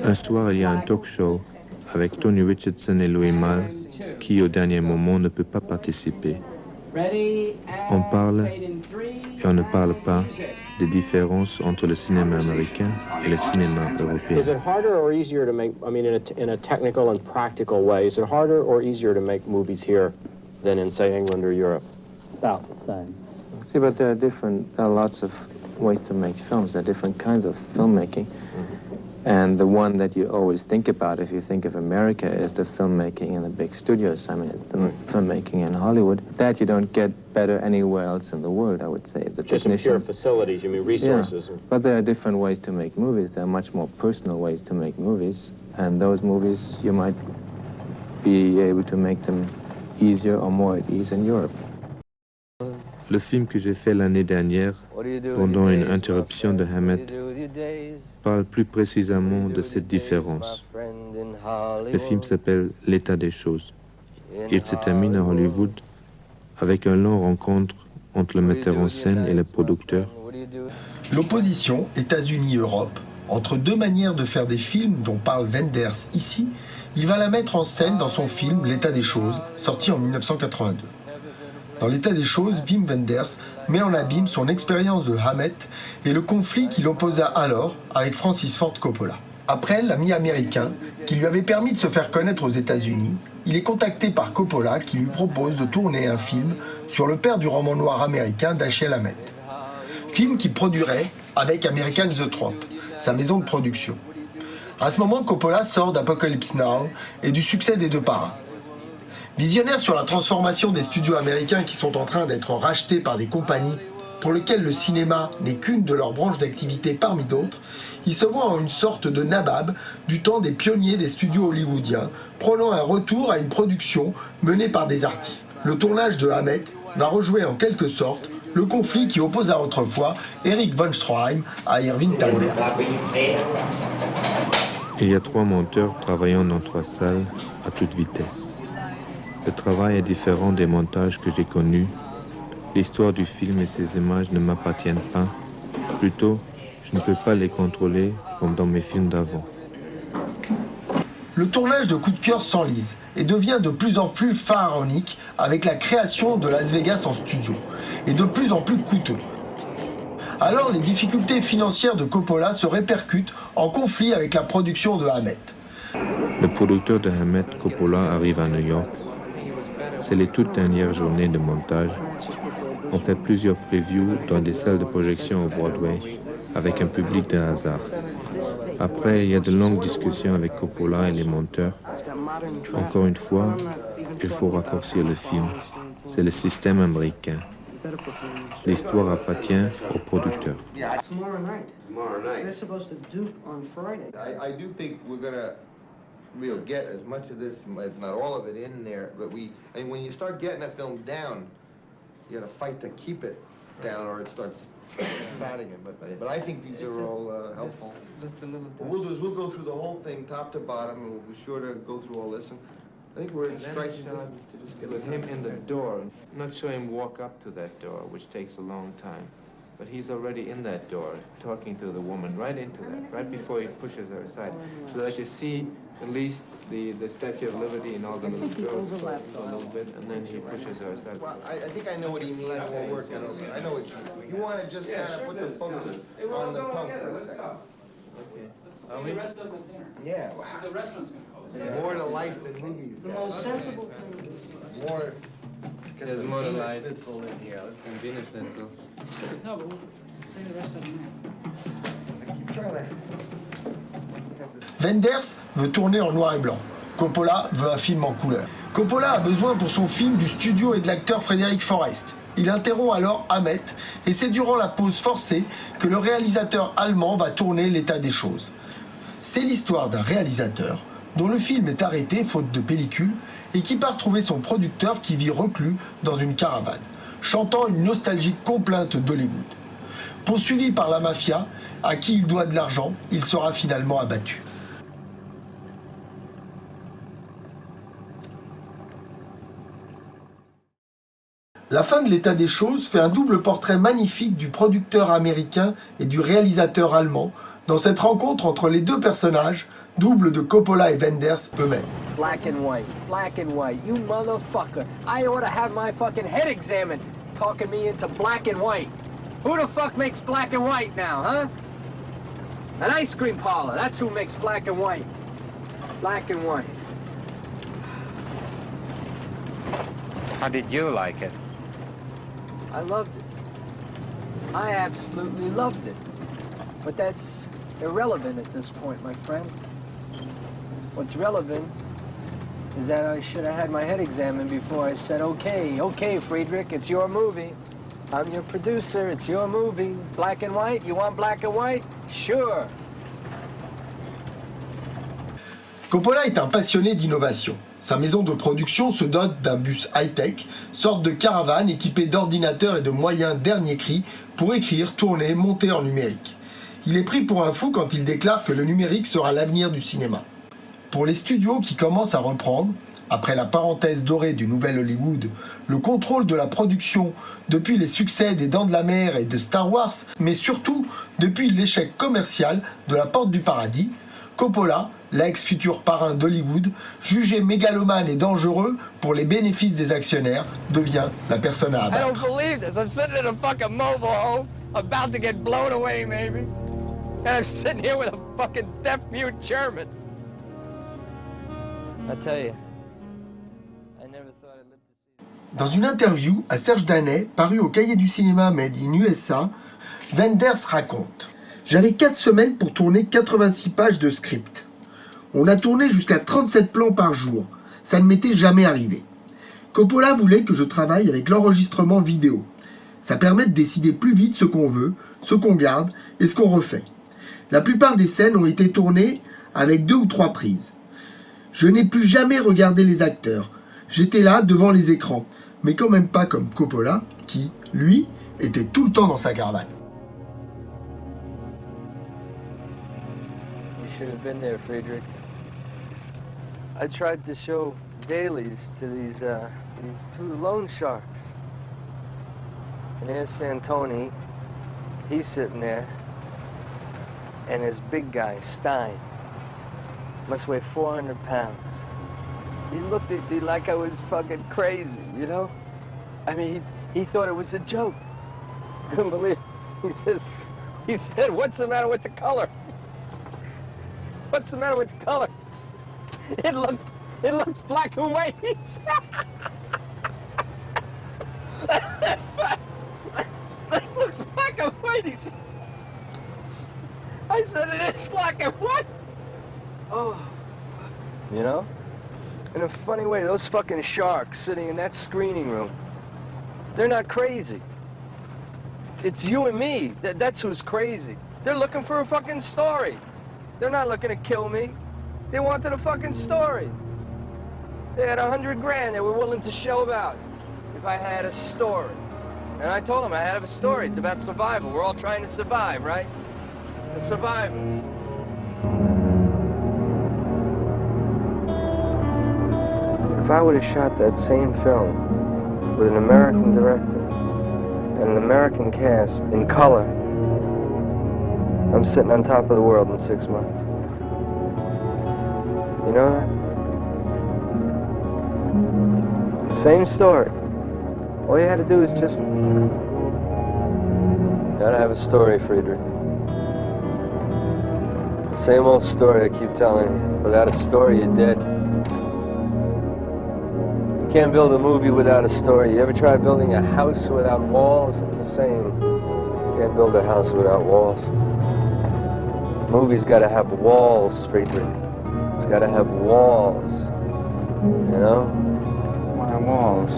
Un soir, il y a un talk show avec Tony Richardson et Louis Malle qui, au dernier moment, ne peut pas participer. On parle et on ne parle pas des différences entre le cinéma américain et le cinéma européen. Is it harder or easier to make, I mean, in a technical and practical way, is it harder or easier to make movies here than in, say, England or Europe? About the same. See, but there are lots of ways to make films. There are different kinds of filmmaking. And the one that you always think about if you think of America is the filmmaking in the big studios. I mean, it's the filmmaking in Hollywood. That you don't get better anywhere else in the world, I would say. The Just some pure facilities, you mean resources? Yeah, but there are different ways to make movies. There are much more personal ways to make movies. And those movies, you might be able to make them easier or more at ease in Europe. Le film que j'ai fait l'année dernière, pendant une interruption de Hammett, parle plus précisément de cette différence. Le film s'appelle « L'état des choses ». Il se termine à Hollywood avec une longue rencontre entre le metteur en scène et le producteur. L'opposition États-Unis-Europe, entre deux manières de faire des films dont parle Wenders ici, il va la mettre en scène dans son film « L'état des choses », sorti en 1982. Dans l'état des choses, Wim Wenders met en abîme son expérience de Hammett et le conflit qui l'opposa alors avec Francis Ford Coppola. Après l'ami américain, qui lui avait permis de se faire connaître aux États-Unis, il est contacté par Coppola qui lui propose de tourner un film sur le père du roman noir américain Dashiell Hammett. Film qu'il produirait avec American Zoetrope, sa maison de production. À ce moment, Coppola sort d'Apocalypse Now et du succès des Deux Parrains. Visionnaire sur la transformation des studios américains qui sont en train d'être rachetés par des compagnies pour lesquelles le cinéma n'est qu'une de leurs branches d'activité parmi d'autres, il se voit en une sorte de nabab du temps des pionniers des studios hollywoodiens, prônant un retour à une production menée par des artistes. Le tournage de Hammett va rejouer en quelque sorte le conflit qui opposa autrefois Erich von Stroheim à Irving Thalberg. Il y a 3 monteurs travaillant dans 3 salles à toute vitesse. Le travail est différent des montages que j'ai connus. L'histoire du film et ses images ne m'appartiennent pas. Plutôt, je ne peux pas les contrôler comme dans mes films d'avant. Le tournage de Coup de cœur s'enlise et devient de plus en plus pharaonique avec la création de Las Vegas en studio et de plus en plus coûteux. Alors les difficultés financières de Coppola se répercutent en conflit avec la production de Hammett. Le producteur de Hammett, Coppola, arrive à New York. C'est les toutes dernières journées de montage. On fait plusieurs previews dans des salles de projection au Broadway avec un public de hasard. Après, il y a de longues discussions avec Coppola et les monteurs. Encore une fois, il faut raccourcir le film. C'est le système américain. L'histoire appartient au producteur. We'll get as much of this, if not all of it, in there. But I mean, when you start getting a film down, you got to fight to keep it down, or it starts fatting it. But I think these are all helpful. What we'll do is we'll go through the whole thing, top to bottom, and we'll be sure to go through all this. And I think we're in striking to just get With him in the door, not show him walk up to that door, which takes a long time. But he's already in that door, talking to the woman, right into that, right before he pushes her aside. So that you see at least the Statue of Liberty and all the little girls a little bit, and then he pushes her aside. Well, I think I know what he means. We'll work it over. I know what you want to just kind of put the focus on the pump for a second. Okay. So the rest of the dinner. Yeah. Wow. The restaurant's going to call. More to life than movies. The most sensible thing. More. There's more to life. Schnitzel in here. And Wiener Schnitzel. No, but we'll say the rest of the dinner. I keep trying to. Wenders veut tourner en noir et blanc. Coppola veut un film en couleur. Coppola a besoin pour son film du studio et de l'acteur Frédéric Forrest. Il interrompt alors Hammett et c'est durant la pause forcée que le réalisateur allemand va tourner l'état des choses. C'est l'histoire d'un réalisateur dont le film est arrêté faute de pellicule et qui part trouver son producteur qui vit reclus dans une caravane, chantant une nostalgique complainte d'Hollywood. Poursuivi par la mafia, à qui il doit de l'argent, il sera finalement abattu. La fin de l'état des choses fait un double portrait magnifique du producteur américain et du réalisateur allemand, dans cette rencontre entre les deux personnages, double de Coppola et Wenders eux-mêmes. Black and white, you motherfucker. I ought to have my fucking head examined, talking me into black and white. Who the fuck makes black and white now, huh? An ice cream parlor, that's who makes black and white. Black and white. How did you like it? I loved it. I absolutely loved it. But that's irrelevant at this point, my friend. What's relevant is that I should have had my head examined before I said, okay, Friedrich, it's your movie. I'm your producer, it's your movie. Black and white, you want black and white? Sure. Coppola est un passionné d'innovation. Sa maison de production se dote d'un bus high-tech, sorte de caravane équipée d'ordinateurs et de moyens dernier cri pour écrire, tourner, monter en numérique. Il est pris pour un fou quand il déclare que le numérique sera l'avenir du cinéma. Pour les studios qui commencent à reprendre, après la parenthèse dorée du nouvel Hollywood, le contrôle de la production depuis les succès des Dents de la Mer et de Star Wars, mais surtout depuis l'échec commercial de La Porte du Paradis, Coppola, l'ex-futur parrain d'Hollywood, jugé mégalomane et dangereux pour les bénéfices des actionnaires, devient la personne à abattre. I don't believe this. I'm sitting in a fucking mobile home, about to get blown away maybe. And I'm sitting here with a fucking deaf-mute German. I tell you, I never thought I'd live to see... Dans une interview à Serge Danet, parue au Cahier du cinéma Made in USA, Wenders raconte: j'avais 4 semaines pour tourner 86 pages de script. On a tourné jusqu'à 37 plans par jour. Ça ne m'était jamais arrivé. Coppola voulait que je travaille avec l'enregistrement vidéo. Ça permet de décider plus vite ce qu'on veut, ce qu'on garde et ce qu'on refait. La plupart des scènes ont été tournées avec 2 ou 3 prises. Je n'ai plus jamais regardé les acteurs. J'étais là devant les écrans. Mais quand même pas comme Coppola, qui, lui, était tout le temps dans sa caravane. You should have been there, Friedrich. I tried to show dailies to these two loan sharks. And there's Santoni. He's sitting there. And this big guy, Stein, must weigh 400 pounds. He looked at me like I was fucking crazy, you know? I mean, he thought it was a joke. Couldn't believe it. He said, what's the matter with the color? What's the matter with the color? It looks black and white. It looks black and white. I said it is black and white. Oh, you know? In a funny way, those fucking sharks sitting in that screening room, they're not crazy. It's you and me. That's who's crazy. They're looking for a fucking story. They're not looking to kill me. They wanted a fucking story. They had $100 grand they were willing to shell about if I had a story. And I told them I have a story. It's about survival. We're all trying to survive, right? The survivors. If I would have shot that same film with an American director and an American cast in color, I'm sitting on top of the world in 6 months. You know that? Same story. All you had to do is just... Gotta have a story, Friedrich. The same old story I keep telling you. Without a story, you're dead. You can't build a movie without a story. You ever try building a house without walls? It's the same. You can't build a house without walls. A movie's gotta have walls, Friedrich. It's gotta have walls. You know? Why walls?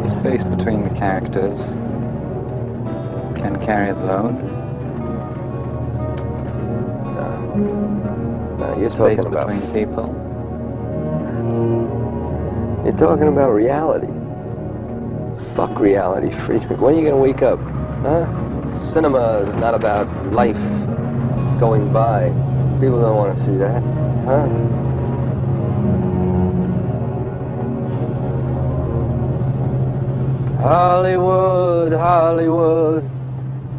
Space between the characters can carry the load. No, you're Space talking about... between people. You're talking about reality. Fuck reality, Friedrich. When are you gonna wake up? Huh? Cinema is not about life going by. People don't want to see that. Huh? Hollywood, Hollywood,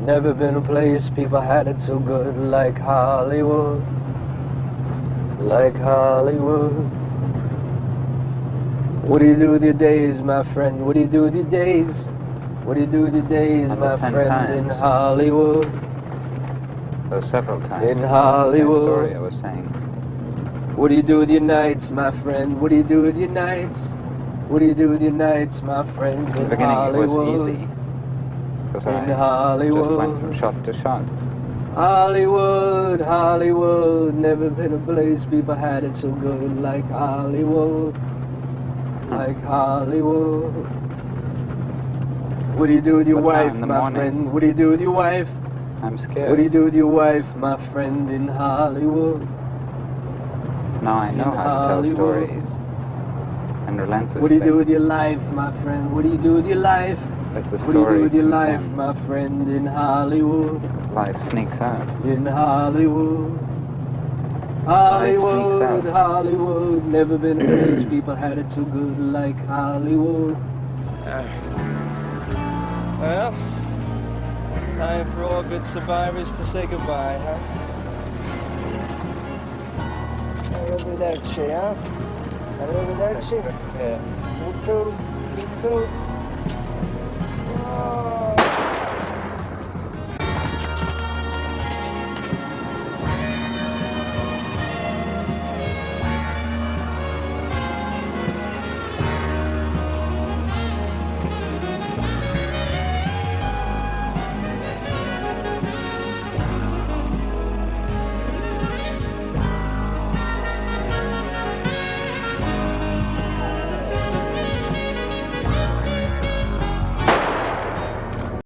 Never been a place people had it so good like Hollywood. Like Hollywood. What do you do with your days, my friend? What do you do with your days? What do you do with your days, About my 10 friend, in times. Hollywood? Though several times. In It's the same Hollywood. story I was saying. What do you do with your nights, my friend? What do you do with your nights? What do you do with your nights, my friend, In in the beginning Hollywood? it was easy. Because In I Hollywood. just went from shot to shot. Hollywood, Hollywood, never been a place people had it so good like Hollywood. Like Hollywood. What do you do with your But now wife, in the my morning- friend? What do you do with your wife? I'm scared. What do you do with your wife, my friend, in Hollywood? Now I know in how to tell Hollywood? stories. And relentlessly. What do you do with your life, my friend? What do you do with your life? As the What do you do story with your comes life, in, my friend, in Hollywood? life sneaks out. In Hollywood. sneaks Hollywood, out. Hollywood, never been a place people had it so good like Hollywood. Well, time for all good survivors to say goodbye, huh? Arrivederci, huh? Arrivederci. Yeah. You too. You too. Oh.